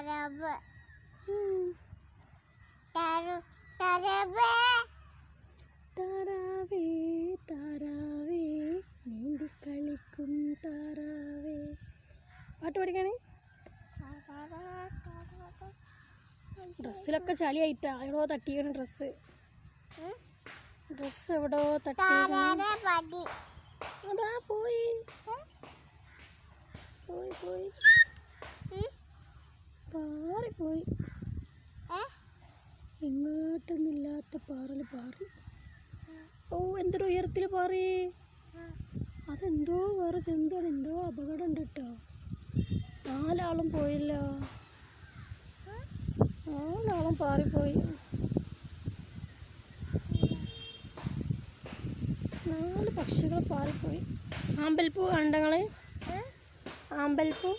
താറാവേ താറാവേ നീന്തി കളിക്കും താറാവേ. പാട്ട് പഠിക്കണേ. ഡ്രസ്സിലൊക്കെ ചളിയായിട്ടാ എവിടോ തട്ടിയാണ് ഡ്രസ്സ് എവിടോ തട്ടി. അതാ പോയി പോയി പോയി പാറിപ്പോയി. എങ്ങോട്ടൊന്നില്ലാത്ത പാറല് പാറി. ഓ എന്തൊരു ഉയരത്തിൽ പാറി. അതെന്തോ വേറെ ചെന്താണ്. എന്തോ അപകടം ഉണ്ട് കേട്ടോ. 4 ആളും പോയില്ലോ. 4 ആളും പാറിപ്പോയി. 4 പക്ഷികൾ പാറിപ്പോയി. ആമ്പൽപ്പൂ കണ്ടങ്ങള്. ആമ്പൽപ്പൂ